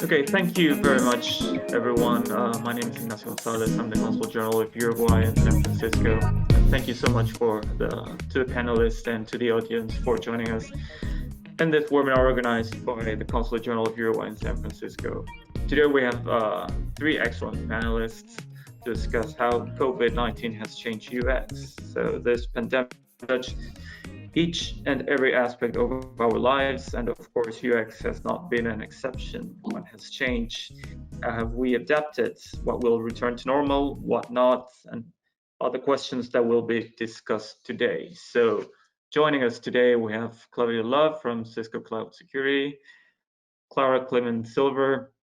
Okay, thank you very much, everyone. My name is Ignacio Gonzalez. I'm the Consul General of Uruguay in San Francisco. And thank you so much to the panelists and to the audience for joining us in this webinar organized by the Consulate General of Uruguay in San Francisco. Today we have three excellent panelists to discuss how COVID-19 has changed UX. So this pandemic touched each and every aspect of our lives, and of course UX has not been an exception. What has changed? Have we adapted? What will return to normal? What not? And other questions that will be discussed today. So joining us today, we have Claudia Love from Cisco Cloud Security, Clara Kliman Silver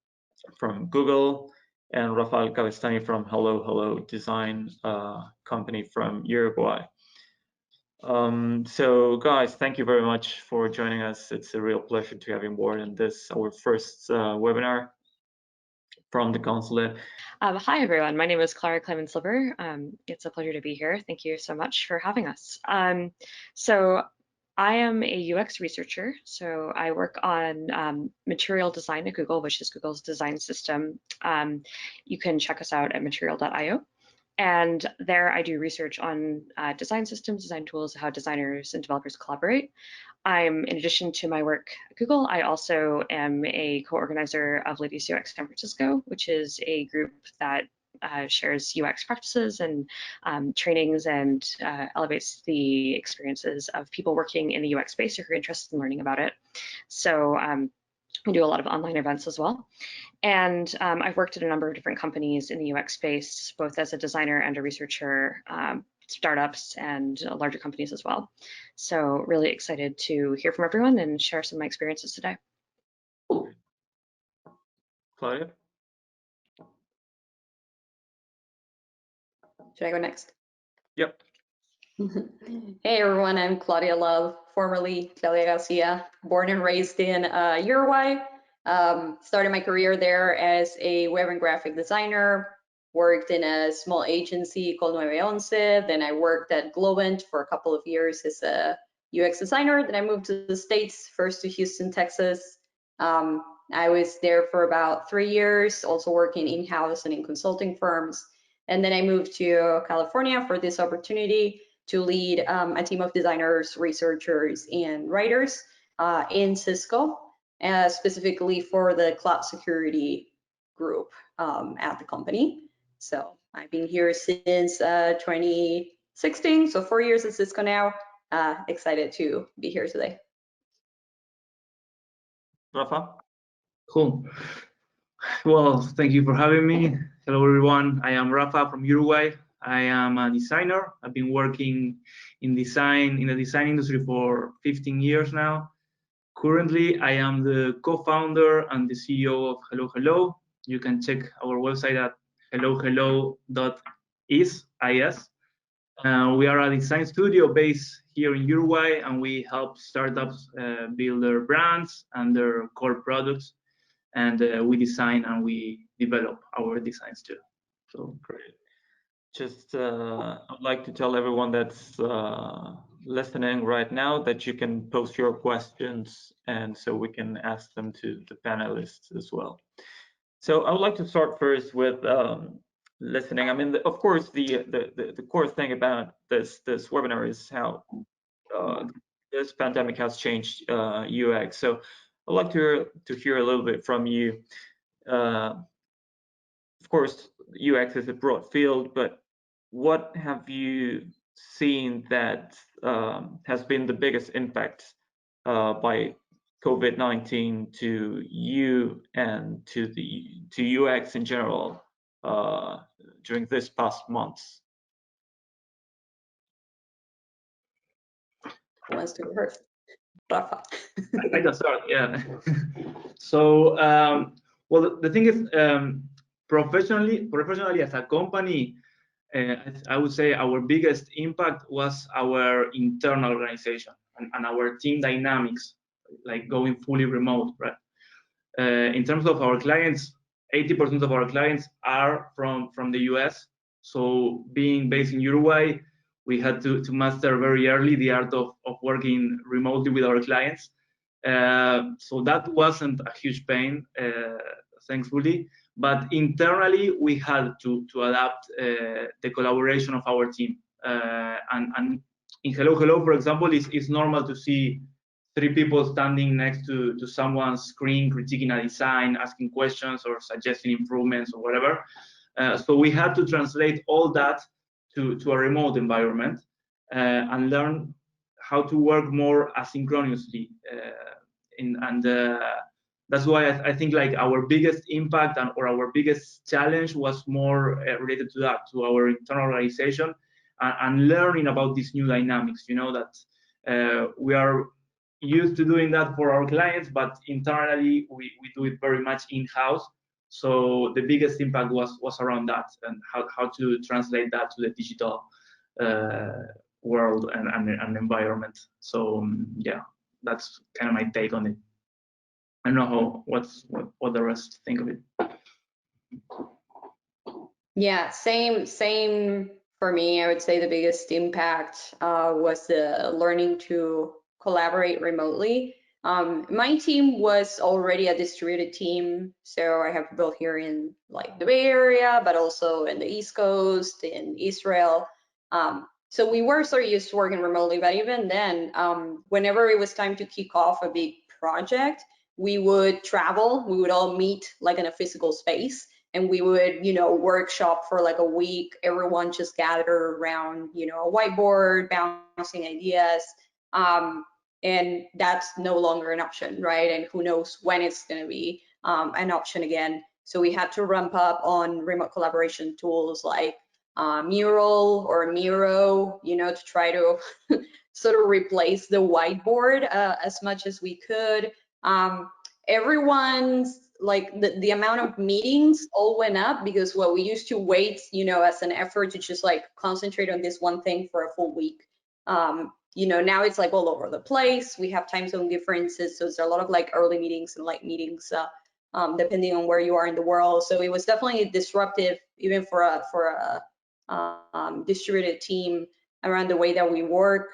from Google, and Rafael Cavestany from Hello Hello Design company from Uruguay. So guys, thank you very much for joining us. It's a real pleasure to have you on board in this, our first webinar from the consulate. Hi, everyone. My name is Clara Kliman Silver. It's a pleasure to be here. Thank you so much for having us. So I am a UX researcher. So I work on material design at Google, which is Google's design system. You can check us out at material.io. And there I do research on design systems, design tools, how designers and developers collaborate. In addition to my work at Google, I also am a co-organizer of Ladies UX San Francisco, which is a group that shares UX practices and trainings and elevates the experiences of people working in the UX space who are interested in learning about it. So we do a lot of online events as well. And I've worked at a number of different companies in the UX space, both as a designer and a researcher, startups and larger companies as well. So really excited to hear from everyone and share some of my experiences today. Claudia? Should I go next? Yep. Hey everyone, I'm Claudia Love, formerly Claudia Garcia, born and raised in Uruguay. Started my career there as a web and graphic designer, worked in a small agency called 911. Then I worked at Globant for a couple of years as a UX designer. Then I moved to the States, first to Houston, Texas. I was there for about 3 years, also working in-house and in consulting firms. And then I moved to California for this opportunity to lead a team of designers, researchers, and writers in Cisco, specifically for the cloud security group at the company. So I've been here since 2016, so 4 years at Cisco now. Excited to be here today. Rafa? Cool. Well, thank you for having me. Hello, everyone. I am Rafa from Uruguay. I am a designer. I've been working in the design industry for 15 years now. Currently, I am the co-founder and the CEO of Hello Hello. You can check our website at hellohello.is. We are a design studio based here in Uruguay, and we help startups build their brands and their core products. And we design and we develop our designs too. So great. Just I'd like to tell everyone that's listening right now that you can post your questions, and so we can ask them to the panelists as well. So I would like to start first with listening. I mean, of course, the core thing about this webinar is how this pandemic has changed UX. So I'd like to hear a little bit from you. Of course, UX is a broad field, but what have you seen that has been the biggest impact by COVID-19 to you and to UX in general during this past months? Who wants to go first? Rafa. I can start, yeah. So, well, the thing is, professionally as a company, I would say our biggest impact was our internal organization and our team dynamics, like going fully remote, right? In terms of our clients, 80% of our clients are from the US. So being based in Uruguay, we had to master very early the art of working remotely with our clients. So that wasn't a huge pain, thankfully. But internally, we had to adapt the collaboration of our team. And in Hello Hello, for example, it's normal to see 3 people standing next to someone's screen, critiquing a design, asking questions or suggesting improvements or whatever. So we had to translate all that to a remote environment and learn how to work more asynchronously. That's why I think like our biggest impact or our biggest challenge was more related to that, to our internal organization and learning about these new dynamics. You know, that we are used to doing that for our clients, but internally we do it very much in-house. So the biggest impact was around that and how to translate that to the digital world and environment. So yeah, that's kind of my take on it. I don't know what the rest think of it. Yeah, same for me. I would say the biggest impact was the learning to collaborate remotely. My team was already a distributed team, so I have people here in like the Bay Area, but also in the East Coast, in Israel. So we were sort of used to working remotely, but even then, whenever it was time to kick off a big project, we would travel, we would all meet like in a physical space, and we would, you know, workshop for like a week. Everyone just gathered around, you know, a whiteboard, bouncing ideas. And that's no longer an option, right? And who knows when it's going to be an option again. So we had to ramp up on remote collaboration tools like Mural or Miro, you know, to try to sort of replace the whiteboard as much as we could. Everyone's like the amount of meetings all went up, because what we used to wait, you know, as an effort to just like concentrate on this one thing for a full week. You know, now it's like all over the place. We have time zone differences, so it's a lot of like early meetings and late meetings, depending on where you are in the world. So it was definitely disruptive, even for a distributed team, around the way that we work.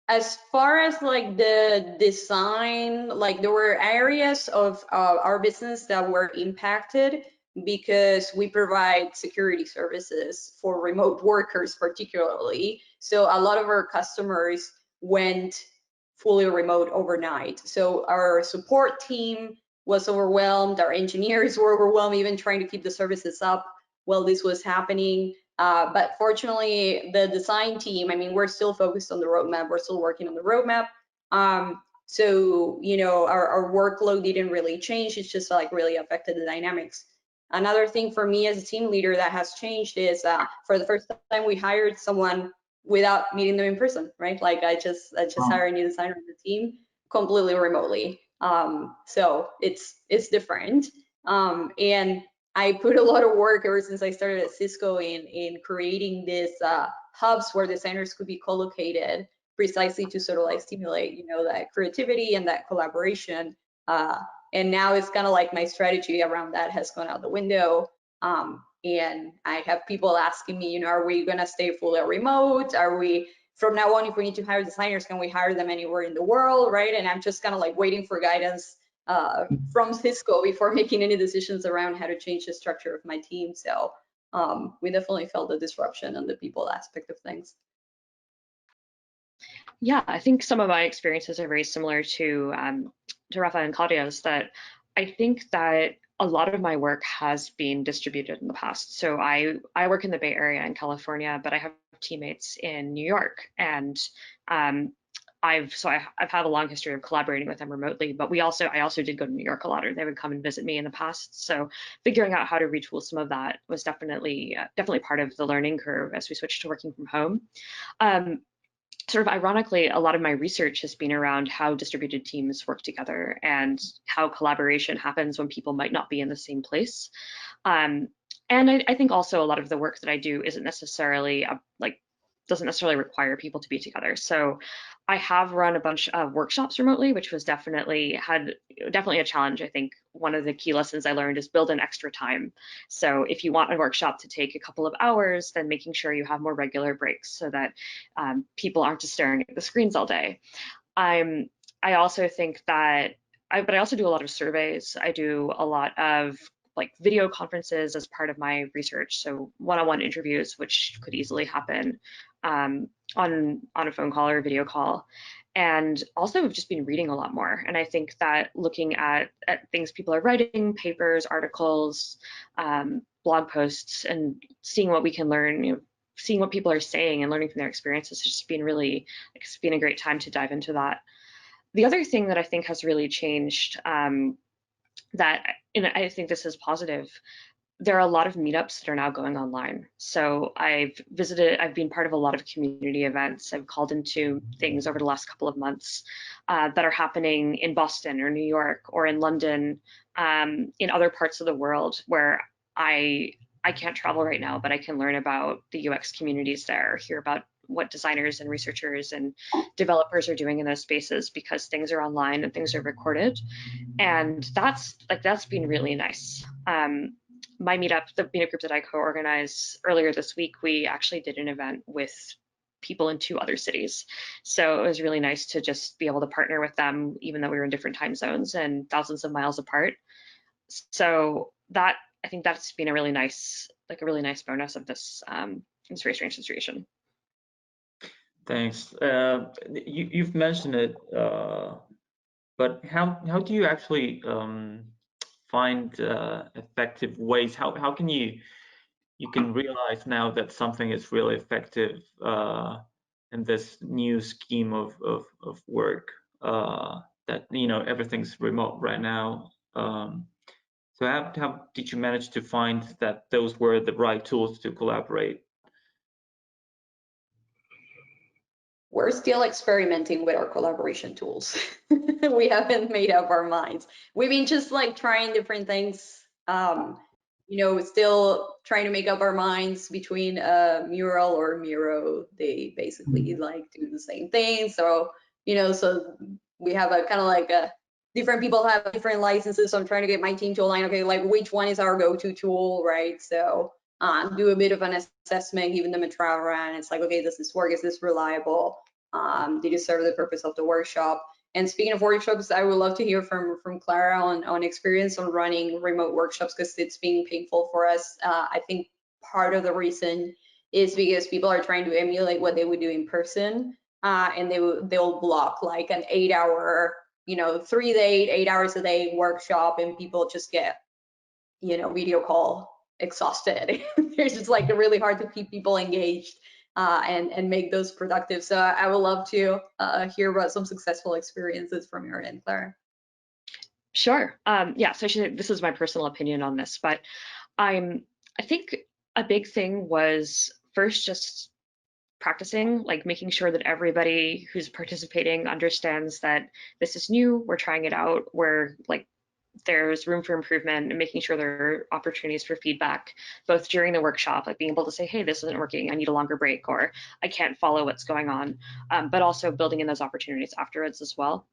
As far as like the design, like there were areas of our business that were impacted because we provide security services for remote workers particularly. So a lot of our customers went fully remote overnight. So our support team was overwhelmed, our engineers were overwhelmed, even trying to keep the services up while this was happening. But fortunately, the design team, I mean, we're still focused on the roadmap. We're still working on the roadmap. So, you know, our workload didn't really change. It's just like really affected the dynamics. Another thing for me as a team leader that has changed is for the first time we hired someone without meeting them in person, right? Like I just hired a new designer on the team completely remotely. So it's different. And I put a lot of work ever since I started at Cisco in creating this hubs where designers could be co-located, precisely to sort of like stimulate, you know, that creativity and that collaboration. And now it's kind of like my strategy around that has gone out the window. And I have people asking me, you know, are we gonna stay fully remote? Are we, from now on, if we need to hire designers, can we hire them anywhere in the world, right? And I'm just kind of like waiting for guidance from Cisco before making any decisions around how to change the structure of my team. So we definitely felt the disruption on the people aspect of things. Yeah, I think some of my experiences are very similar to Rafael and Claudia's, that I think that a lot of my work has been distributed in the past. So I work in the Bay Area in California, but I have teammates in New York, and I've had a long history of collaborating with them remotely, but I also did go to New York a lot, or they would come and visit me in the past. So figuring out how to retool some of that was definitely part of the learning curve as we switched to working from home. Sort of ironically, a lot of my research has been around how distributed teams work together and how collaboration happens when people might not be in the same place. And I think also a lot of the work that I do isn't necessarily doesn't necessarily require people to be together. So I have run a bunch of workshops remotely, which was definitely a challenge. I think one of the key lessons I learned is build in extra time. So if you want a workshop to take a couple of hours, then making sure you have more regular breaks so that people aren't just staring at the screens all day. I also think that, but I also do a lot of surveys. I do a lot of like video conferences as part of my research. So one-on-one interviews, which could easily happen on a phone call or a video call. And also I've just been reading a lot more. And I think that looking at things people are writing, papers, articles, blog posts, and seeing what we can learn, you know, seeing what people are saying and learning from their experiences has just been really, it's been a great time to dive into that. The other thing that I think has really changed, that, and I think this is positive, there are a lot of meetups that are now going online. So I've been part of a lot of community events. I've called into things over the last couple of months that are happening in Boston or New York or in London, in other parts of the world where I can't travel right now, but I can learn about the UX communities there, hear about what designers and researchers and developers are doing in those spaces, because things are online and things are recorded. And that's been really nice. My meetup, the meetup group that I co-organize, earlier this week, we actually did an event with people in 2 other cities. So it was really nice to just be able to partner with them, even though we were in different time zones and thousands of miles apart. So that, I think that's been a really nice bonus of this this very strange situation. Thanks. You've mentioned it, but how do you actually find effective ways? How can you can realize now that something is really effective in this new scheme of work, that, you know, everything's remote right now. So how did you manage to find that those were the right tools to collaborate? We're still experimenting with our collaboration tools. We haven't made up our minds. We've been just like trying different things. You know, still trying to make up our minds between Mural or Miro. They basically like do the same thing. So, you know, so we have a kind of like a different people have different licenses. So I'm trying to get my team to align, okay, like which one is our go-to tool, right? So do a bit of an assessment, given them a trial run. It's like, okay, does this work? Is this reliable? Did it serve the purpose of the workshop? And speaking of workshops, I would love to hear from Clara on experience on running remote workshops, because it's been painful for us. I think part of the reason is because people are trying to emulate what they would do in person, and they'll block like an 8-hour, you know, 3 day, 8 hours a day workshop, and people just get, you know, video call exhausted. It's just like really hard to keep people engaged and make those productive. So I would love to hear about some successful experiences from your end, Clara. Sure. Yeah, so this is my personal opinion on this, but I think a big thing was first just practicing, like making sure that everybody who's participating understands that this is new, we're trying it out, we're like, there's room for improvement, and making sure there are opportunities for feedback, both during the workshop, like being able to say, hey, this isn't working, I need a longer break, or I can't follow what's going on, but also building in those opportunities afterwards as well.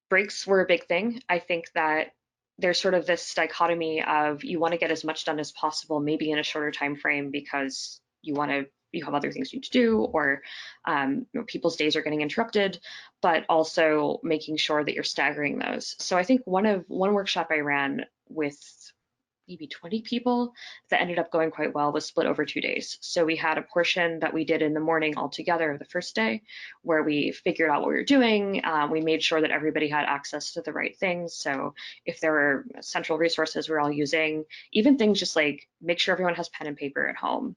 Breaks were a big thing. I think that there's sort of this dichotomy of you want to get as much done as possible, maybe in a shorter time frame, because you have other things you need to do, or you know, people's days are getting interrupted, but also making sure that you're staggering those. So I think one workshop I ran with maybe 20 people that ended up going quite well was split over 2 days. So we had a portion that we did in the morning all together the first day, where we figured out what we were doing. We made sure that everybody had access to the right things. So if there were central resources we're all using, even things just like make sure everyone has pen and paper at home,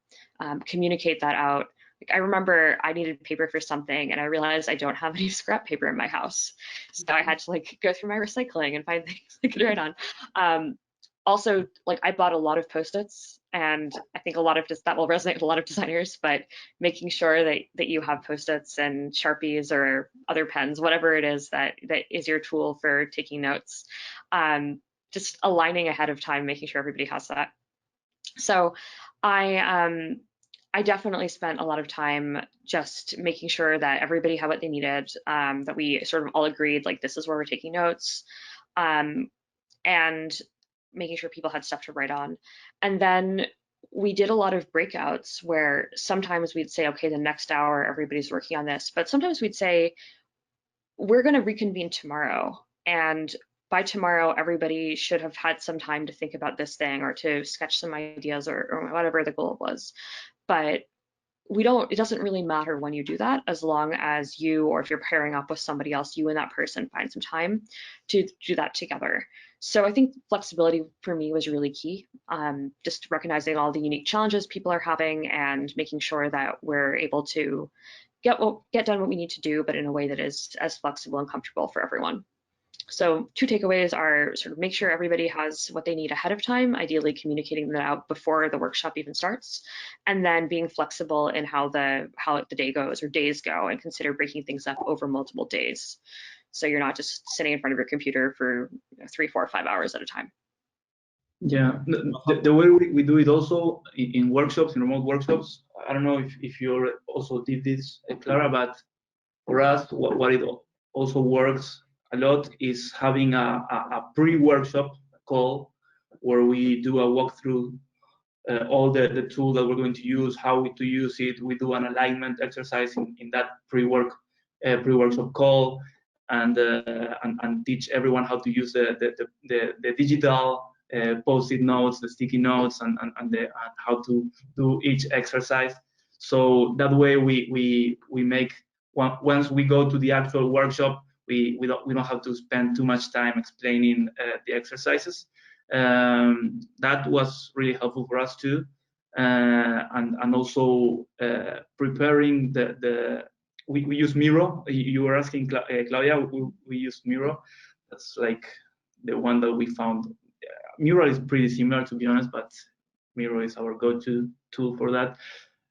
communicate that out. Like, I remember I needed paper for something and I realized I don't have any scrap paper in my house. So I had to like go through my recycling and find things I could write on. Also, like I bought a lot of Post-its, and I think that will resonate with a lot of designers, but making sure that you have Post-its and Sharpies or other pens, whatever it is that is your tool for taking notes, just aligning ahead of time, making sure everybody has that. So I definitely spent a lot of time just making sure that everybody had what they needed, that we sort of all agreed, like, this is where we're taking notes, and making sure people had stuff to write on. And then we did a lot of breakouts where sometimes we'd say, okay, the next hour, everybody's working on this. But sometimes we'd say, we're going to reconvene tomorrow, and by tomorrow, everybody should have had some time to think about this thing or to sketch some ideas or whatever the goal was. But it doesn't really matter when you do that, as long as you, or if you're pairing up with somebody else, you and that person find some time to do that together. So I think flexibility for me was really key. Just recognizing all the unique challenges people are having and making sure that we're able to get done what we need to do, but in a way that is as flexible and comfortable for everyone. So 2 takeaways are sort of make sure everybody has what they need ahead of time, ideally communicating that out before the workshop even starts, and then being flexible in how the day goes or days go, and consider breaking things up over multiple days. So you're not just sitting in front of your computer for 3, 4, 5 hours at a time. Yeah, the way we do it also in workshops, in remote workshops, I don't know if you also did this, Clara, but for us, what it also works a lot is having a pre-workshop call where we do a walkthrough, all the tool that we're going to use, how to use it. We do an alignment exercise in that pre-workshop call, and teach everyone how to use the digital post-it notes, the sticky notes, and how to do each exercise. So that way we make, once we go to the actual workshop, we don't have to spend too much time explaining the exercises. That was really helpful for us too, and also preparing we use Miro. You were asking, Claudia, we use Miro. That's like the one that we found. Miro is pretty similar, to be honest, but Miro is our go-to tool for that.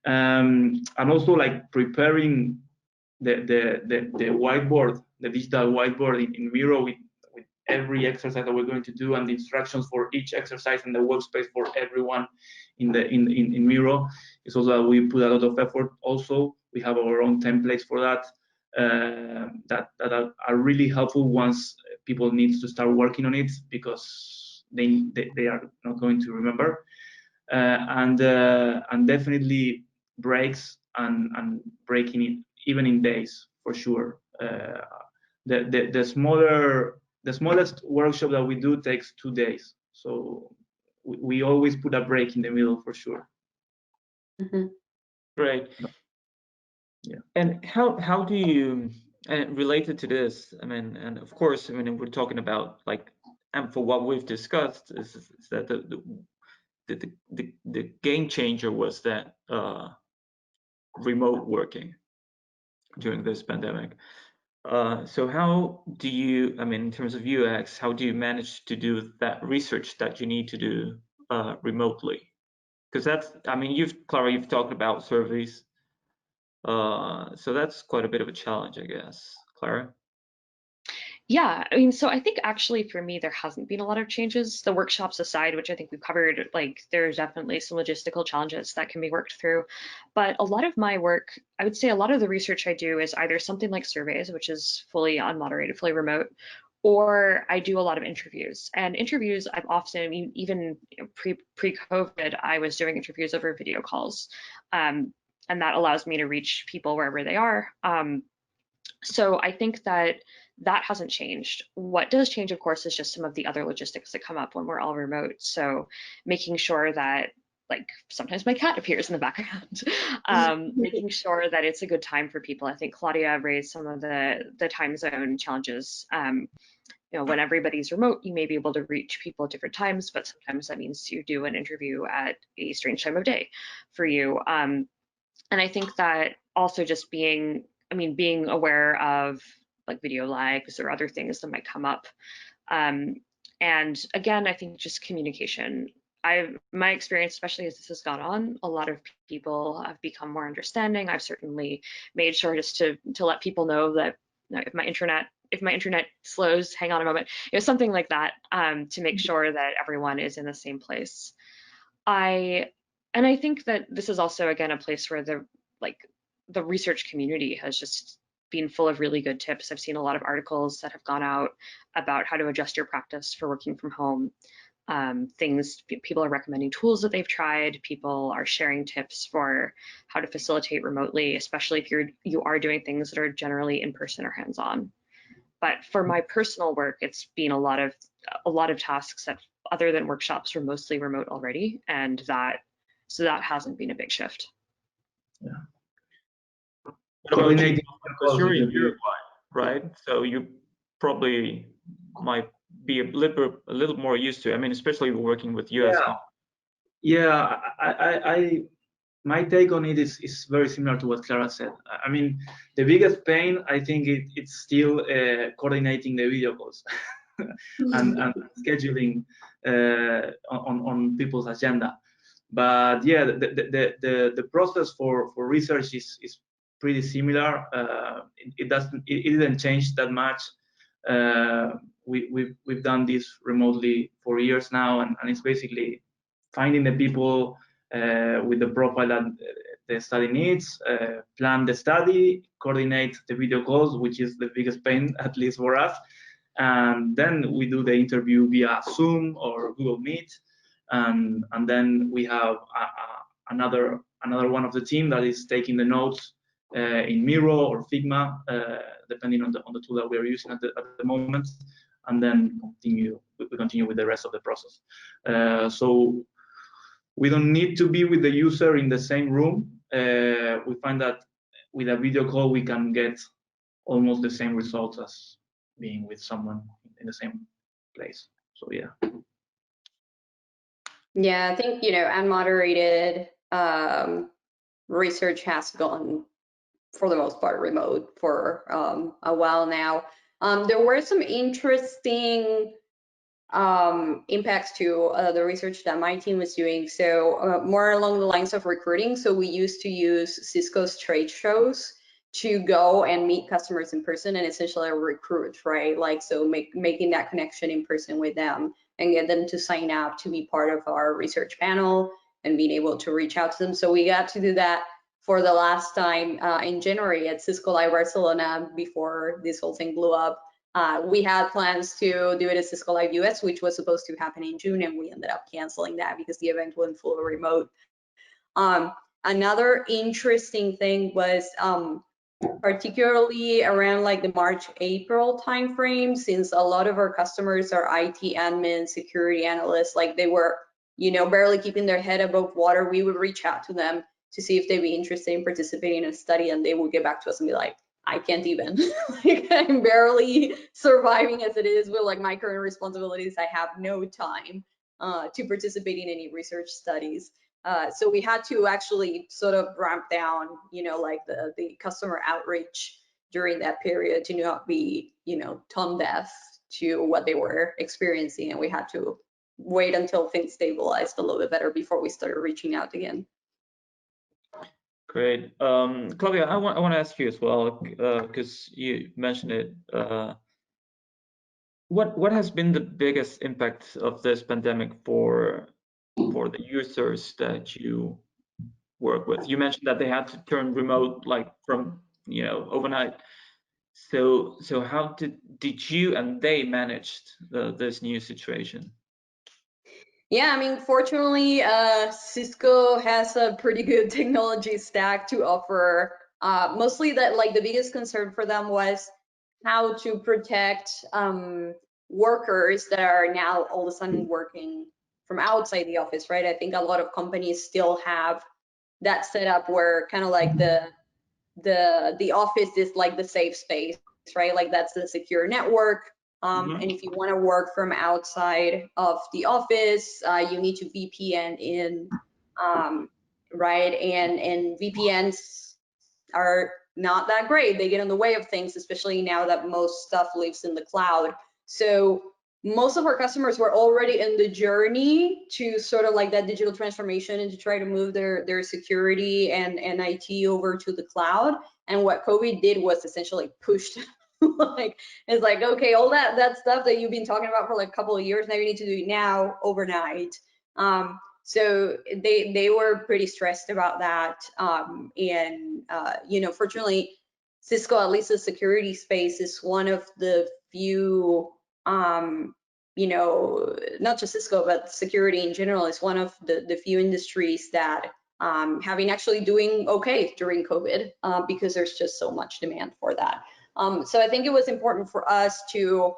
And also like preparing the whiteboard, the digital whiteboard in Miro with every exercise that we're going to do, and the instructions for each exercise, and the workspace for everyone in Miro. It's also that we put a lot of effort. Also, we have our own templates for that that are really helpful once people need to start working on it, because they are not going to remember. And definitely breaks and breaking it even in days, for sure. The smallest workshop that we do takes 2 days, so we always put a break in the middle, for sure. Mm-hmm. Great. Yeah. And how do you, and related to this, I mean, and of course, I mean, we're talking about like, and for what we've discussed is that the game changer was that remote working during this pandemic. So how do you, I mean, in terms of UX, how do you manage to do that research that you need to do remotely? Because that's, I mean, Clara, you've talked about surveys. So that's quite a bit of a challenge, I guess. Clara? Yeah, I mean, so I think actually for me, there hasn't been a lot of changes. The workshops aside, which I think we've covered, like there's definitely some logistical challenges that can be worked through. But a lot of my work, I would say a lot of the research I do is either something like surveys, which is fully unmoderated, fully remote, or I do a lot of interviews. And interviews, I've often, even pre-COVID, I was doing interviews over video calls. And that allows me to reach people wherever they are. So I think that hasn't changed. What does change, of course, is just some of the other logistics that come up when we're all remote. So making sure that, like, sometimes my cat appears in the background, making sure that it's a good time for people. I think Claudia raised some of the time zone challenges. You know, when everybody's remote, you may be able to reach people at different times, but sometimes that means you do an interview at a strange time of day for you. And I think that also just being aware of like video lags or other things that might come up. And again, I think just communication. My experience, especially as this has gone on, a lot of people have become more understanding. I've certainly made sure just to let people know that, you know, if my internet slows, hang on a moment, you know, something like that, to make sure that everyone is in the same place. I think that this is also, again, a place where the research community has just been full of really good tips. I've seen a lot of articles that have gone out about how to adjust your practice for working from home. People are recommending tools that they've tried. People are sharing tips for how to facilitate remotely, especially if you are doing things that are generally in person or hands-on. But for my personal work, it's been a lot of tasks that, other than workshops, were mostly remote already, and that hasn't been a big shift. Yeah. What about you? Coordinating Because you're in calls with the- Uruguay, right? So you probably might be a little more used to it. I mean, especially working with US companies. Yeah, my take on it is very similar to what Clara said. I mean, the biggest pain, I think it's still coordinating the video calls and scheduling on people's agenda. But yeah, the process for research is pretty similar. It didn't change that much. We've done this remotely for years now, and it's basically finding the people with the profile that the study needs, plan the study, coordinate the video calls, which is the biggest pain, at least for us. And then we do the interview via Zoom or Google Meet. And then we have another one of the team that is taking the notes in Miro or Figma, depending on the tool that we are using at the moment. And then we continue with the rest of the process. So we don't need to be with the user in the same room. We find that with a video call, we can get almost the same results as being with someone in the same place. So yeah. Yeah, I think, unmoderated research has gone, for the most part, remote for a while now. There were some interesting impacts to the research that my team was doing. So more along the lines of recruiting. So we used to use Cisco's trade shows to go and meet customers in person and essentially recruit, right? Like, so making that connection in person with them and get them to sign up to be part of our research panel and being able to reach out to them. So we got to do that for the last time in January at Cisco Live Barcelona before this whole thing blew up. We had plans to do it at Cisco Live US, which was supposed to happen in June, and we ended up canceling that because the event went fully remote. Another interesting thing was particularly around like the March-April timeframe, since a lot of our customers are IT admins, security analysts, like they were, barely keeping their head above water. We would reach out to them to see if they'd be interested in participating in a study, and they would get back to us and be like, I can't even, like, I'm barely surviving as it is with like my current responsibilities. I have no time to participate in any research studies. So we had to actually sort of ramp down, like the customer outreach during that period to not be, tone deaf to what they were experiencing. And we had to wait until things stabilized a little bit better before we started reaching out again. Great. Claudia, I want to ask you as well, because you mentioned it. What has been the biggest impact of this pandemic for the users that you work with? You mentioned that they had to turn remote like from overnight. So how did you and they managed this new situation? Yeah, I mean, fortunately, Cisco has a pretty good technology stack to offer. Mostly that, like, the biggest concern for them was how to protect workers that are now all of a sudden working from outside the office, right? I think a lot of companies still have that setup where kind of like the office is like the safe space, right? Like that's the secure network. And if you want to work from outside of the office, you need to VPN in, right? And VPNs are not that great. They get in the way of things, especially now that most stuff lives in the cloud. So most of our customers were already in the journey to sort of like that digital transformation and to try to move their security and IT over to the cloud. And what COVID did was essentially pushed like, it's like, okay, all that stuff that you've been talking about for like a couple of years, now you need to do it now overnight. So they were pretty stressed about that. Fortunately, Cisco, at least the security space, is one of the few, not just Cisco, but security in general is one of the few industries that have been actually doing okay during COVID because there's just so much demand for that. So I think it was important for us to,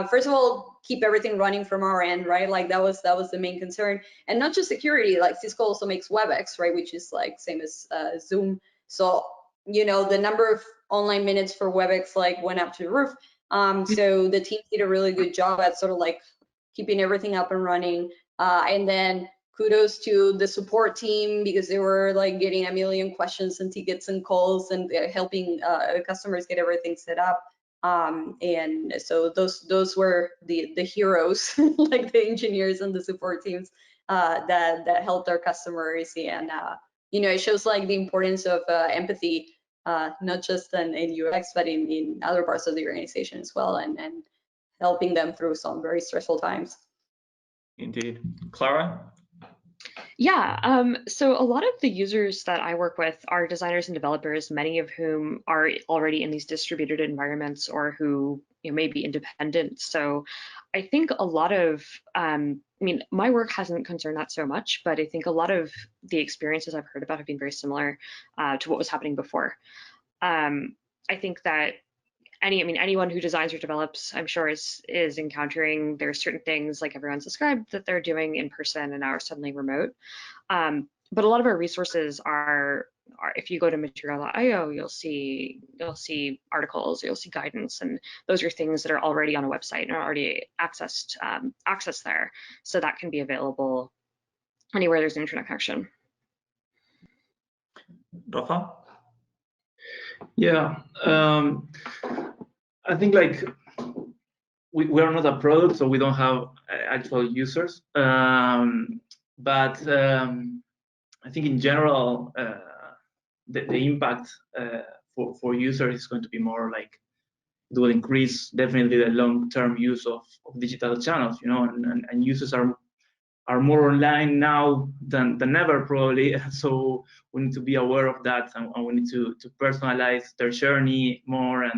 first of all, keep everything running from our end, right? Like that was the main concern, and not just security. Like Cisco also makes WebEx, right, which is like same as Zoom. So the number of online minutes for WebEx like went up to the roof. So the team did a really good job at sort of like keeping everything up and running. And then kudos to the support team, because they were like getting a million questions and tickets and calls and helping customers get everything set up. And so those were the heroes, like the engineers and the support teams that helped our customers. And it shows like the importance of empathy, not just in UX, but in other parts of the organization as well, and helping them through some very stressful times. Indeed. Clara? Yeah, so a lot of the users that I work with are designers and developers, many of whom are already in these distributed environments or who may be independent. So I think a lot of, my work hasn't concerned that so much, but I think a lot of the experiences I've heard about have been very similar to what was happening before. I think that anyone who designs or develops, I'm sure is encountering, there's certain things like everyone's described that they're doing in person and now are suddenly remote. But a lot of our resources are if you go to material.io, you'll see articles, you'll see guidance, and those are things that are already on a website and are already accessed there. So that can be available anywhere there's an internet connection. Rafa? Yeah, I think like we are not a product, so we don't have actual users. But I think in general, the impact for users is going to be more like it will increase definitely the long-term use of digital channels, and users are more online now than ever probably. So we need to be aware of that, and we need to personalize their journey more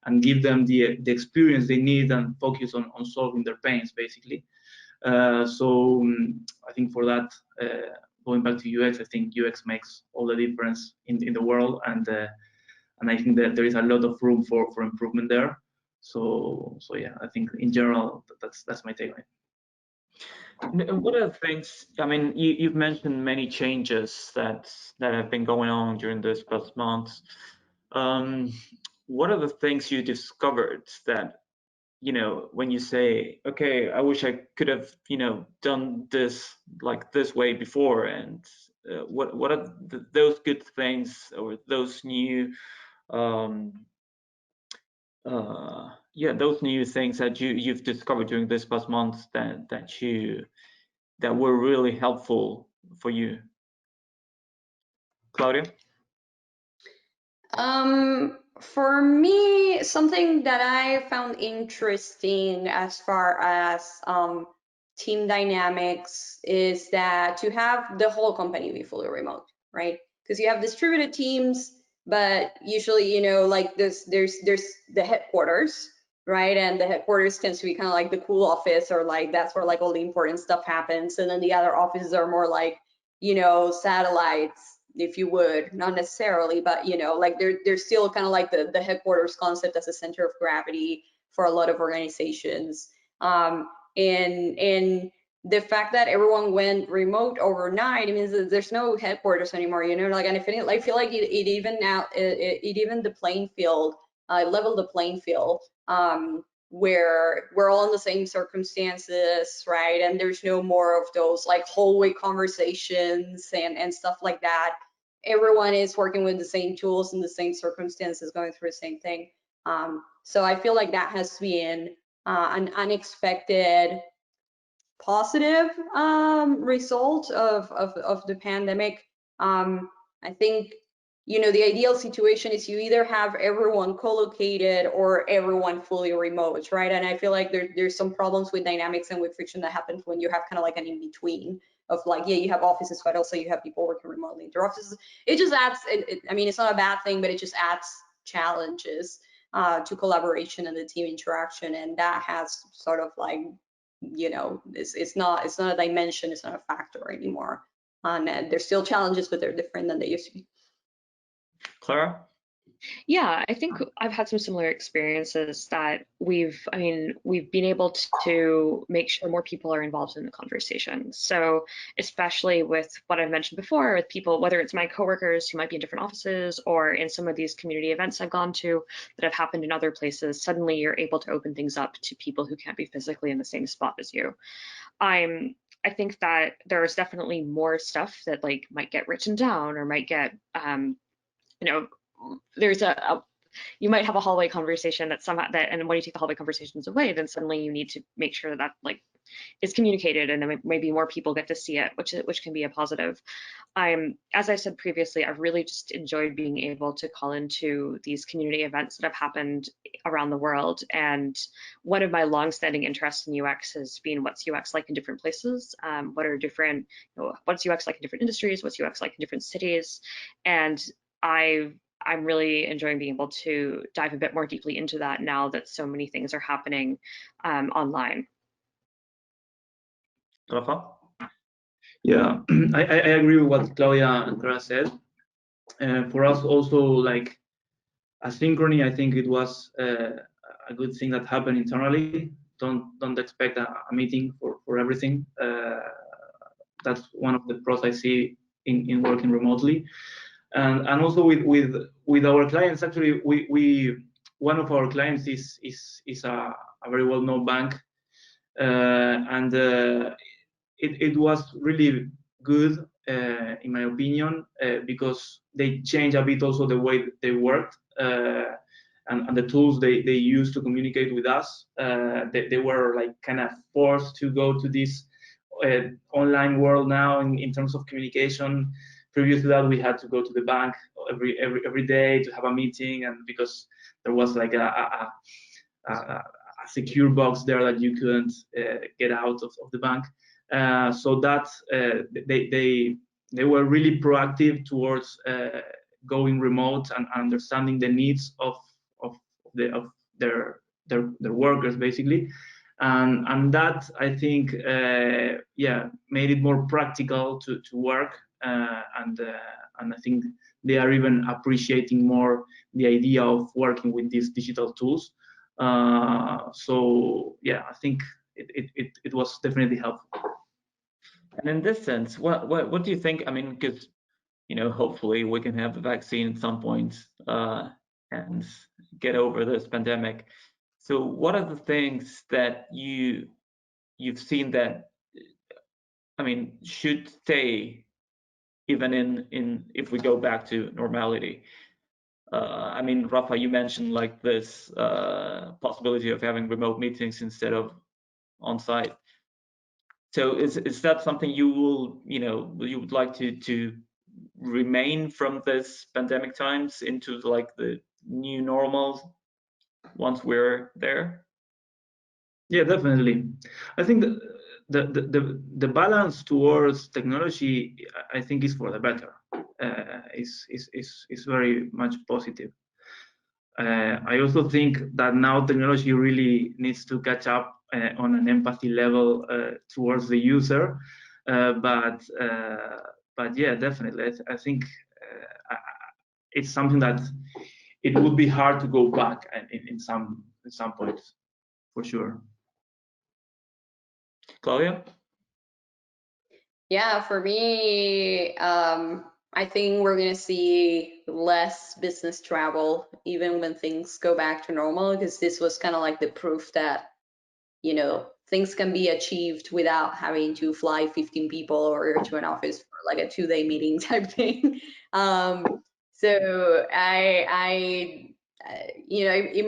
and give them the experience they need and focus on solving their pains basically. So I think for that, going back to UX, I think UX makes all the difference in the world, and I think that there is a lot of room for improvement there. So yeah, I think in general that's my take on it. What are the things, you've mentioned many changes that have been going on during this past month. What are the things you discovered that, when you say, okay, I wish I could have, done this like this way before, and what are those good things or those new those new things that you've discovered during this past month that were really helpful for you? Claudia? For me, something that I found interesting as far as team dynamics is that to have the whole company be fully remote, right? Because you have distributed teams, but usually, like there's the headquarters, right? And the headquarters tends to be kind of like the cool office, or like that's where like all the important stuff happens. And then the other offices are more like, satellites, if you would, not necessarily, but like they're still kind of like the headquarters concept as a center of gravity for a lot of organizations. And the fact that everyone went remote overnight, it means that there's no headquarters anymore, like, and I feel like it even the playing field, leveled the playing field, where we're all in the same circumstances, right? And there's no more of those like hallway conversations and stuff like that. Everyone is working with the same tools and the same circumstances, going through the same thing. So I feel like that has been an unexpected positive result of the pandemic. I think the ideal situation is you either have everyone co-located or everyone fully remote, right? And I feel like there's some problems with dynamics and with friction that happens when you have kind of like an in-between of like, yeah, you have offices, but also you have people working remotely in their offices. It just adds, it's not a bad thing, but it just adds challenges to collaboration and the team interaction. And that has sort of like, it's not a dimension, it's not a factor anymore. And there's still challenges, but they're different than they used to be. Clara? Yeah, I think I've had some similar experiences that we've been able to make sure more people are involved in the conversation. So especially with what I've mentioned before, with people, whether it's my coworkers who might be in different offices or in some of these community events I've gone to that have happened in other places, suddenly you're able to open things up to people who can't be physically in the same spot as you. I think that there's definitely more stuff that like might get written down or might get you know, there's you might have a hallway conversation that somehow that, and when you take the hallway conversations away, then suddenly you need to make sure that like is communicated, and then maybe more people get to see it, which can be a positive. As I said previously, I've really just enjoyed being able to call into these community events that have happened around the world. And one of my longstanding interests in UX has been what's UX like in different places, what's UX like in different industries, what's UX like in different cities, and I'm really enjoying being able to dive a bit more deeply into that now that so many things are happening online. Rafa? Yeah, I agree with what Claudia and Clara said. For us also, like asynchrony, I think it was a good thing that happened internally. Don't expect a meeting for everything. That's one of the pros I see in working remotely. And also with our clients, actually, we one of our clients is a very well-known bank, and it was really good in my opinion, because they changed a bit also the way they worked, and the tools they used to communicate with us. They were like kind of forced to go to this online world now in terms of communication. Previous to that, we had to go to the bank every day to have a meeting, and because there was like a secure box there that you couldn't get out of the bank. So that they were really proactive towards going remote and understanding the needs of their workers basically, and that I think made it more practical to work, and I think they are even appreciating more the idea of working with these digital tools. So yeah, I think it was definitely helpful. And in this sense, what do you think? I mean, because hopefully we can have the vaccine at some point and get over this pandemic. So, what are the things that you've seen that should stay even in if we go back to normality? Rafa, you mentioned like this possibility of having remote meetings instead of on site. So is that something you would like to remain from this pandemic times into like the new normal once we're there? Yeah, definitely. I think the balance towards technology, I think, is for the better. Is very much positive. I also think that now technology really needs to catch up on an empathy level towards the user. But yeah, definitely, I think it's something that it would be hard to go back in some points, for sure. Claudia? Yeah, for me, I think we're going to see less business travel even when things go back to normal, because this was kind of like the proof that, things can be achieved without having to fly 15 people or to an office for like a 2-day meeting type thing. So it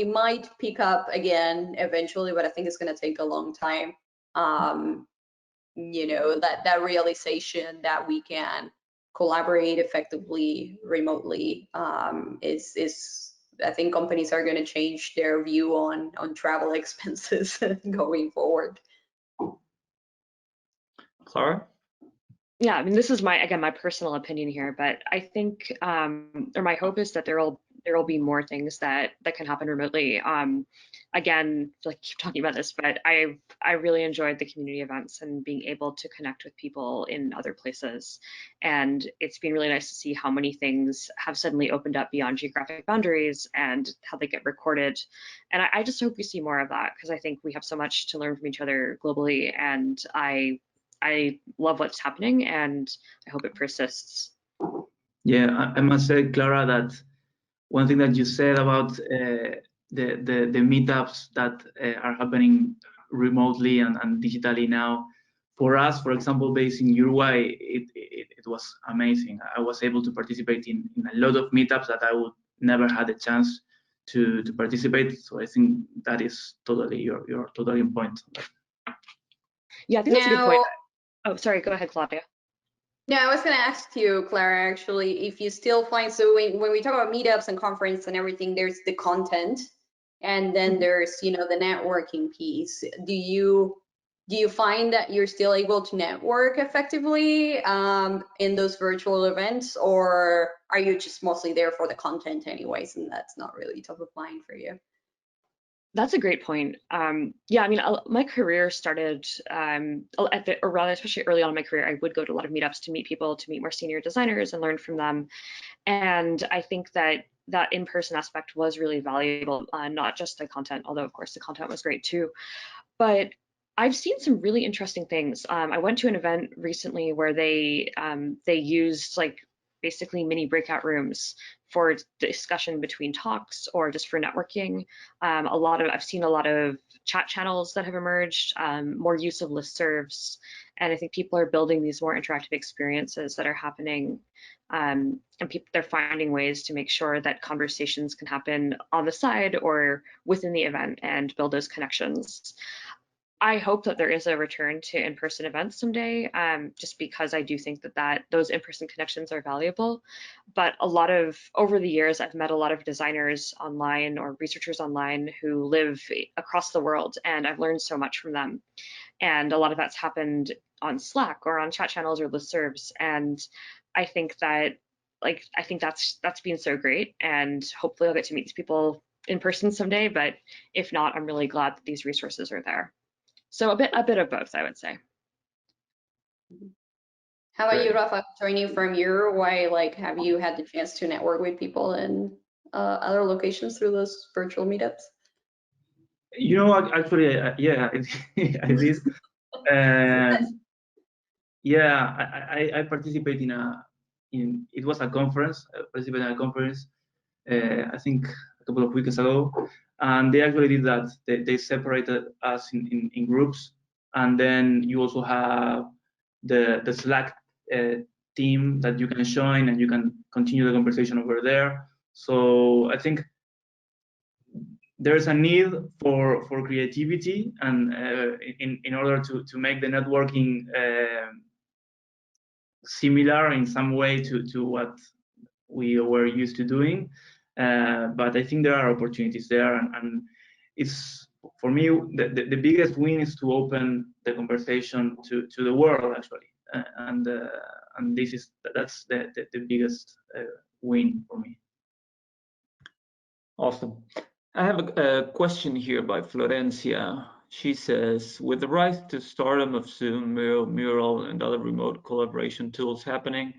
might pick up again eventually, but I think it's going to take a long time. That realization that we can collaborate effectively remotely is I think companies are going to change their view on travel expenses going forward. Clara? Yeah, this is my personal opinion here, but I think or my hope is that there there will be more things that can happen remotely. Again, I keep talking about this, but I really enjoyed the community events and being able to connect with people in other places. And it's been really nice to see how many things have suddenly opened up beyond geographic boundaries and how they get recorded. And I just hope we see more of that, because I think we have so much to learn from each other globally, and I love what's happening, and I hope it persists. Yeah, I must say, Clara, that one thing that you said about the meetups that are happening remotely and digitally now, for us, for example, based in Uruguay, it was amazing. I was able to participate in a lot of meetups that I would never had a chance to participate. So I think that is totally you're totally on point. Yeah, I think that's a good point. Oh, sorry, go ahead, Claudia. No, I was going to ask you, Clara, actually, if you still find, so when we talk about meetups and conference and everything, there's the content, and then there's, you know, the networking piece. Do you find that you're still able to network effectively in those virtual events, or are you just mostly there for the content anyways, and that's not really top of mind for you? That's a great point. Yeah, I mean, my career started or rather, especially early on in my career, I would go to a lot of meetups to meet people, to meet more senior designers and learn from them. And I think that in-person aspect was really valuable, not just the content, although of course the content was great too. But I've seen some really interesting things. I went to an event recently where they used basically mini breakout rooms for discussion between talks or just for networking. I've seen a lot of chat channels that have emerged, more use of listservs, and I think people are building these more interactive experiences that are happening, and they're finding ways to make sure that conversations can happen on the side or within the event and build those connections. I hope that there is a return to in-person events someday, just because I do think that those in-person connections are valuable. But over the years, I've met a lot of designers online or researchers online who live across the world, and I've learned so much from them. And a lot of that's happened on Slack or on chat channels or listservs. And I think that's been so great. And hopefully I'll get to meet these people in person someday. But if not, I'm really glad that these resources are there. So a bit of both, I would say. How about you, Rafa, joining from Uruguay? Have you had the chance to network with people in other locations through those virtual meetups? You know, actually, yeah, I did. Yeah, I participate it was a conference. I participated in a conference, I think a couple of weeks ago, and they actually did that. They separated us in groups, and then you also have the Slack team that you can join, and you can continue the conversation over there. So I think there's a need for creativity, and in order to make the networking similar in some way to what we were used to doing, but I think there are opportunities there, and it's, for me, the biggest win is to open the conversation to the world, actually, and that's the biggest win for me. Awesome. I have a question here by Florencia. She says, with the rise to stardom of Zoom, Mural, and other remote collaboration tools happening,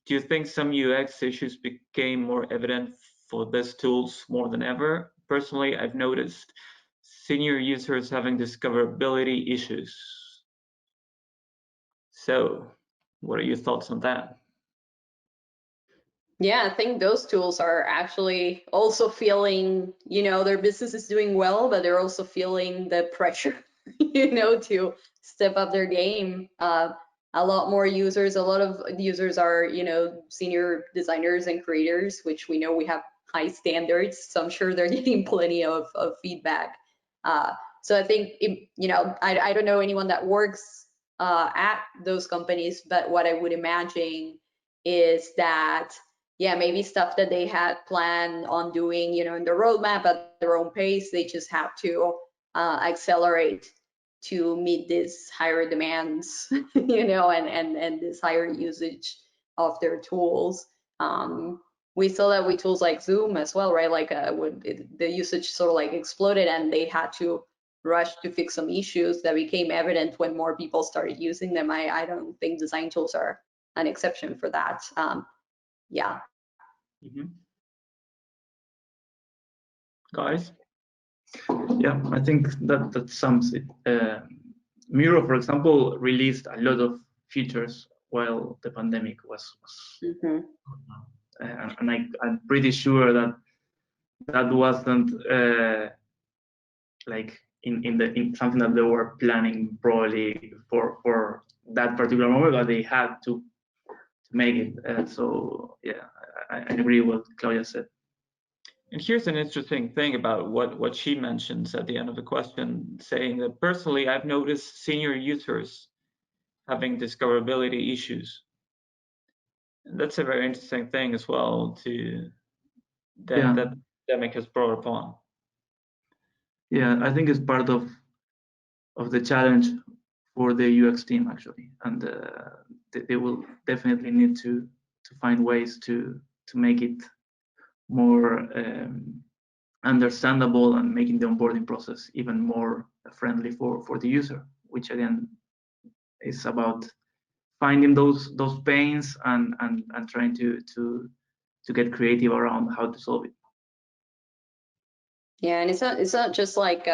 do you think some UX issues became more evident for these tools more than ever? Personally, I've noticed senior users having discoverability issues. So, what are your thoughts on that? Yeah, I think those tools are actually also feeling, their business is doing well, but they're also feeling the pressure, to step up their game. A lot more users, a lot of users are, senior designers and creators, which we know we have high standards. So I'm sure they're getting plenty of feedback. So I think, I don't know anyone that works at those companies, but what I would imagine is that, yeah, maybe stuff that they had planned on doing, in the roadmap at their own pace, they just have to accelerate to meet these higher demands, and this higher usage of their tools. we saw that with tools like Zoom as well, right? Like the usage sort of like exploded, and they had to rush to fix some issues that became evident when more people started using them. I don't think design tools are an exception for that. Yeah. Mhm. Guys? Yeah, I think that sums it. Miro, for example, released a lot of features while the pandemic was Mhm. and I'm pretty sure that wasn't like in something that they were planning probably for that particular moment, but they had to make it. So yeah, I agree with what Claudia said. And here's an interesting thing about what she mentions at the end of the question, saying that personally, I've noticed senior users having discoverability issues. And that's a very interesting thing as well that the pandemic has brought upon. Yeah, I think it's part of the challenge for the UX team actually, and they will definitely need to find ways to make it more understandable and making the onboarding process even more friendly for the user, which again is about finding those pains and trying to get creative around how to solve it. Yeah, and it's not just like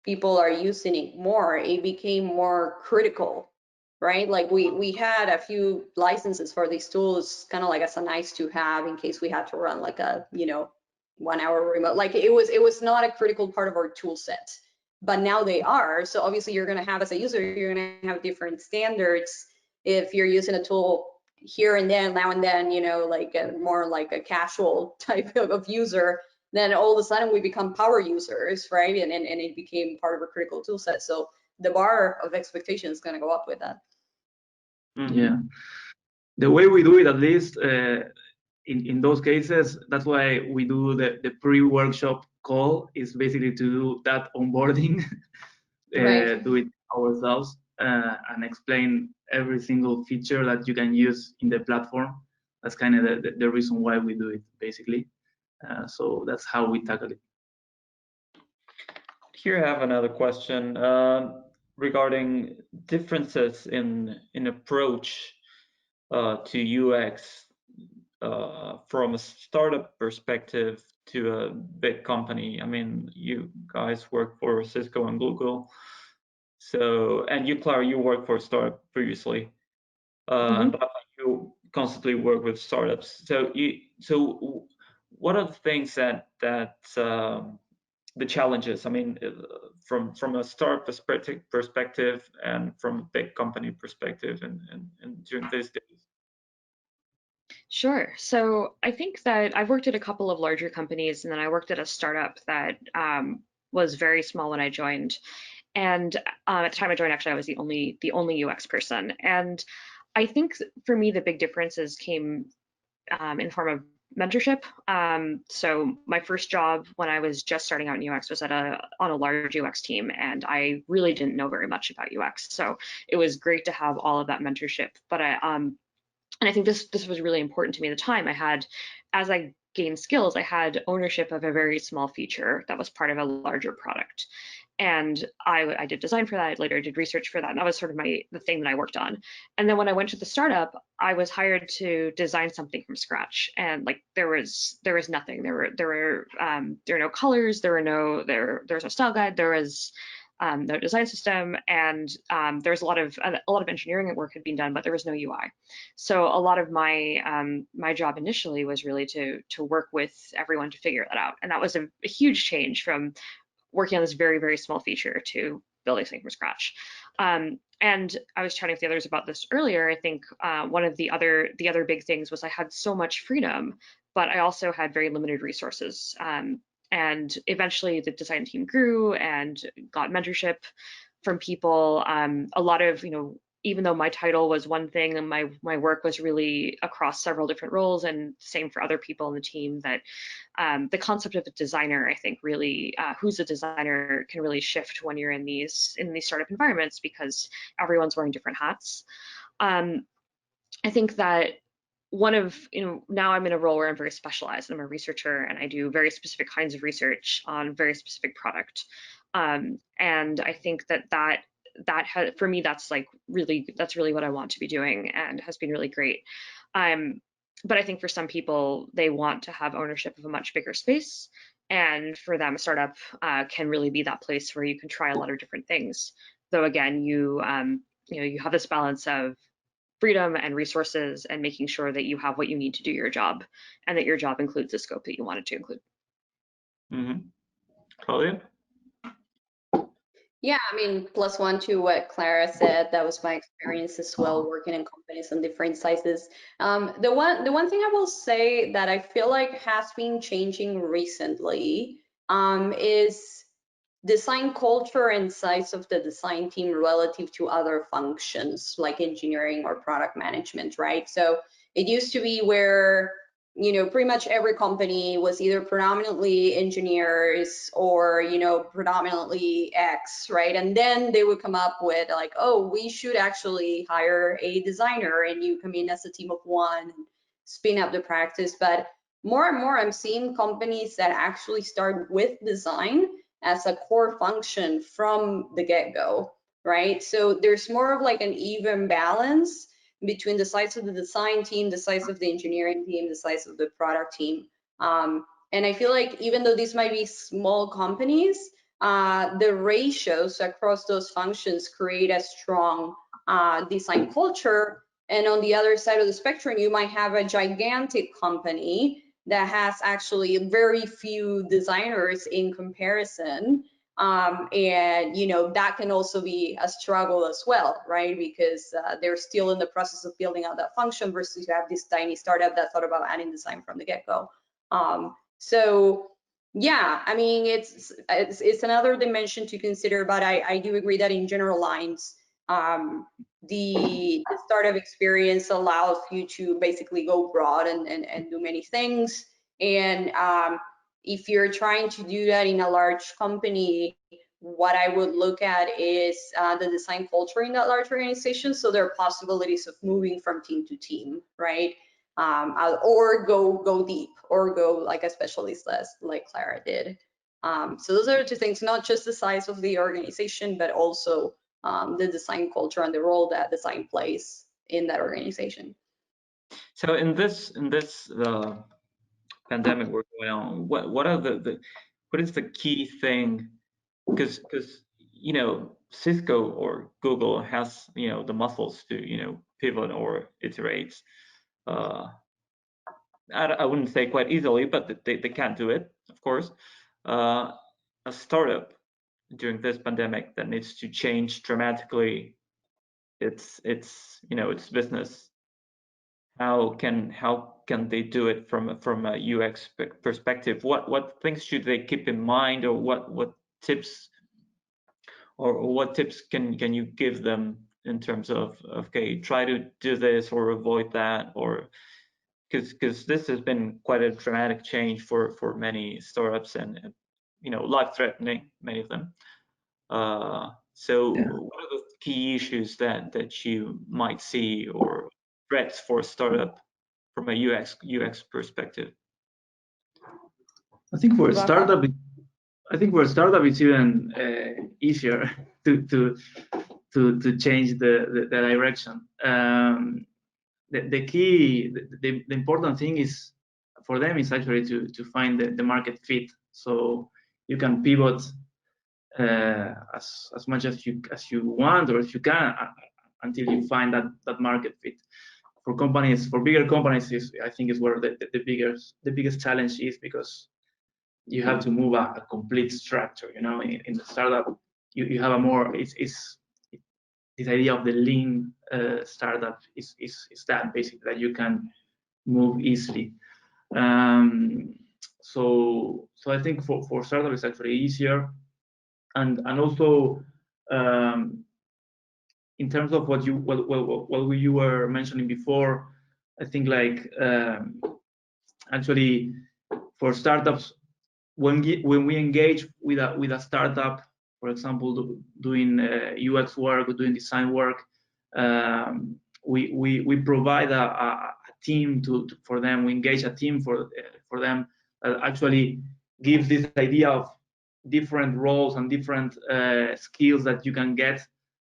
people are using it more, it became more critical, right? Like we had a few licenses for these tools, kind of like as a nice to have in case we had to run like a 1 hour remote. Like it was not a critical part of our tool set, but now they are. So obviously you're going to have, as a user, you're going to have different standards if you're using a tool here and then, now and then, like more like a casual type of user. Then all of a sudden we become power users, right? And it became part of a critical tool set. So the bar of expectation is going to go up with that. Yeah, the way we do it, at least in those cases, that's why we do the pre-workshop call, is basically to do that onboarding, Right. do it ourselves, and explain every single feature that you can use in the platform. That's kind of the reason why we do it, basically. So that's how we tackle it. Here I have another question regarding differences in approach to UX from a startup perspective to a big company. I mean, you guys work for Cisco and Google, so, and you, Clara, you worked for a startup previously, and Rafael, you constantly work with startups. So what are the things that the challenges? I mean, from a startup perspective and from a big company perspective, and during these days. Sure. So I think that I've worked at a couple of larger companies, and then I worked at a startup that was very small when I joined. And at the time I joined, actually, I was the only UX person. And I think for me, the big differences came in form of mentorship. So my first job when I was just starting out in UX was on a large UX team, and I really didn't know very much about UX. So it was great to have all of that mentorship. But and I think this was really important to me at the time. As I gained skills, I had ownership of a very small feature that was part of a larger product. And I did design for that. Later I did research for that. And that was sort of the thing that I worked on. And then when I went to the startup, I was hired to design something from scratch. And like there was nothing. There were no colors. There was no style guide. There was no design system, and there was a lot of engineering work had been done, but there was no UI. So a lot of my my job initially was really to work with everyone to figure that out, and that was a huge change from working on this very, very small feature to building something from scratch. And I was chatting with the others about this earlier. I think one of the other big things was I had so much freedom, but I also had very limited resources. And eventually the design team grew and got mentorship from people. A lot of, even though my title was one thing and my work was really across several different roles, and same for other people in the team, that the concept of a designer, I think, really who's a designer can really shift when you're in these startup environments, because everyone's wearing different hats. I think that now I'm in a role where I'm very specialized. I'm a researcher and I do very specific kinds of research on very specific product. And I think for me, that's really what I want to be doing and has been really great. But I think for some people, they want to have ownership of a much bigger space. And for them, a startup can really be that place where you can try a lot of different things. Though again, you have this balance of freedom and resources and making sure that you have what you need to do your job and that your job includes the scope that you want it to include. Mm-hmm. Claudia? Yeah, I mean, +1 to what Clara said, that was my experience as well, working in companies on different sizes. The one thing I will say that I feel like has been changing recently is design culture and size of the design team relative to other functions like engineering or product management, right? So it used to be where, pretty much every company was either predominantly engineers or, predominantly X, right? And then they would come up with like, oh, we should actually hire a designer and you come in as a team of one and spin up the practice. But more and more, I'm seeing companies that actually start with design as a core function from the get-go, right? So there's more of like an even balance between the size of the design team, the size of the engineering team, the size of the product team. And I feel like even though these might be small companies, the ratios across those functions create a strong design culture. And on the other side of the spectrum, you might have a gigantic company that has actually very few designers in comparison. And that can also be a struggle as well, right? Because they're still in the process of building out that function versus you have this tiny startup that thought about adding design from the get-go. So yeah, I mean, it's another dimension to consider, but I do agree that in general lines, the startup experience allows you to basically go broad and do many things. And if you're trying to do that in a large company, what I would look at is the design culture in that large organization. So there are possibilities of moving from team to team, right? Or go deep, or go like a specialist like Clara did. So those are the two things, not just the size of the organization, but also the design culture and the role that design plays in that organization. So in this pandemic we're going on, what is the key thing? Because Cisco or Google has the muscles to pivot or iterate. I wouldn't say quite easily, but they can do it, of course. A startup during this pandemic that needs to change dramatically its business. How can they do it from a UX perspective? What things should they keep in mind, or what tips can you give them in terms of, okay, try to do this or avoid that, or because this has been quite a dramatic change for many startups and life-threatening, many of them. So yeah. What are the key issues that you might see, or threats for a startup from a UX perspective? I think for a startup, it's even easier to change the direction. The important thing is for them is actually to find the market fit. So you can pivot as much as you want, or as you can, until you find that market fit. For bigger companies, I think is where the biggest challenge is, because you have to move a complete structure. In the startup, you have a more this idea of the lean startup is that basically that you can move easily. So I think for startup it's actually easier, and also in terms of what you were mentioning before, I think like actually for startups, when we engage with a startup, for example, doing UX work or doing design work, we provide a team for them. We engage a team for them that actually gives this idea of different roles and different skills that you can get,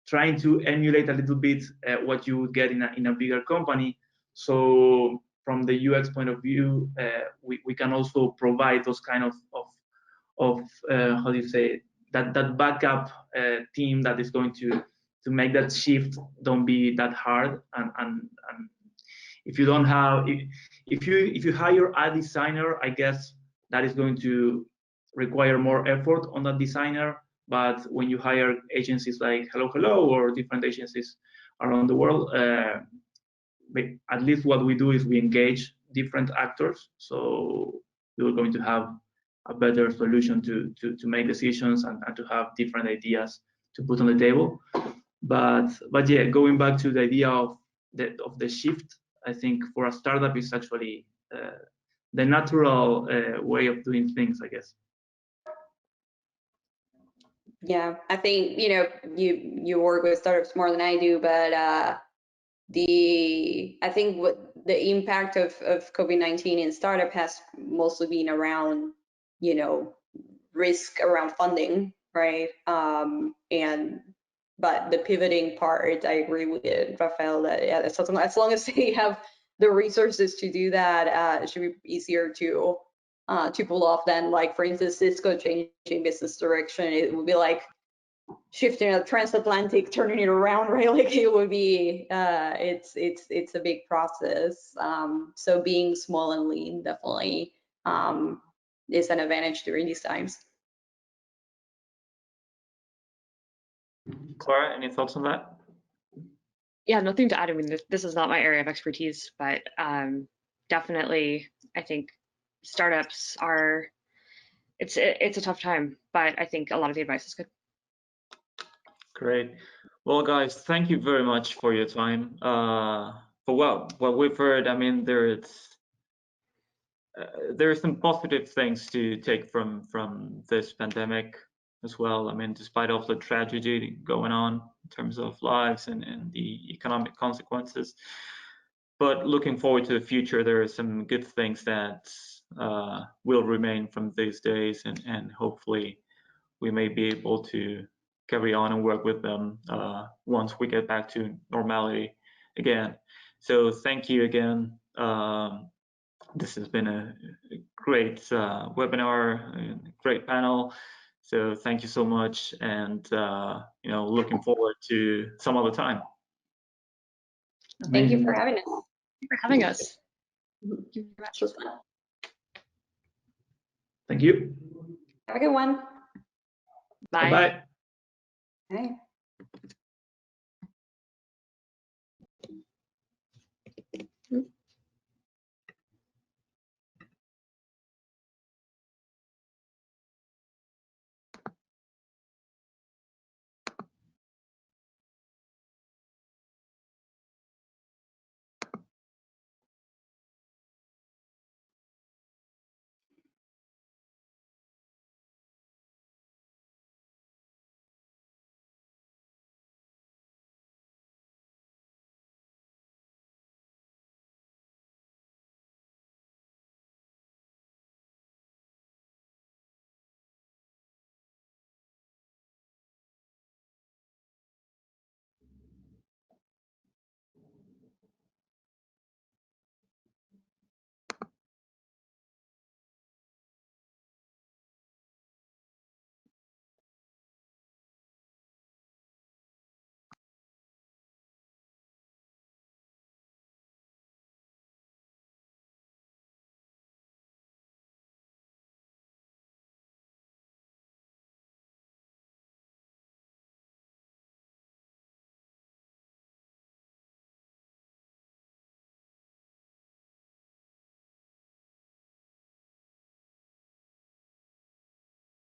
trying to emulate a little bit what you would get in a bigger company. So from the UX point of view, we can also provide those kind of how do you say, that backup team that is going to make that shift don't be that hard. And if you don't have, if you hire a designer, I guess that is going to require more effort on that designer. But when you hire agencies like Hello or different agencies around the world, at least what we do is we engage different actors, so we're going to have a better solution to make decisions and to have different ideas to put on the table. But yeah, going back to the idea of the shift, I think for a startup is actually the natural way of doing things, I guess. Yeah, I think, you know, you work with startups more than I do, but I think what the impact of COVID-19 in startup has mostly been around, you know, risk around funding, right? But the pivoting part, I agree with Rafael that yeah, that's something, as long as they have the resources to do that, it should be easier to pull off than, like, for instance, Cisco changing business direction. It would be like shifting a transatlantic, turning it around, right? Like it would be, it's a big process. So being small and lean definitely is an advantage during these times. Clara, any thoughts on that? Yeah, nothing to add. I mean, this is not my area of expertise, but definitely, I think startups are, it's a tough time, but I think a lot of the advice is good. Great. Well, guys, thank you very much for your time. For what we've heard, I mean, there are some positive things to take from this pandemic as well. I mean, despite all the tragedy going on in terms of lives and the economic consequences, but looking forward to the future, there are some good things that will remain from these days, and hopefully we may be able to carry on and work with them once we get back to normality again. So thank you again. This has been a great webinar, a great panel. So thank you so much, and you know, looking forward to some other time. Thank you for having us. Thank you for having us. Thank you very much. Thank you. Have a good one. Bye. Bye. Bye.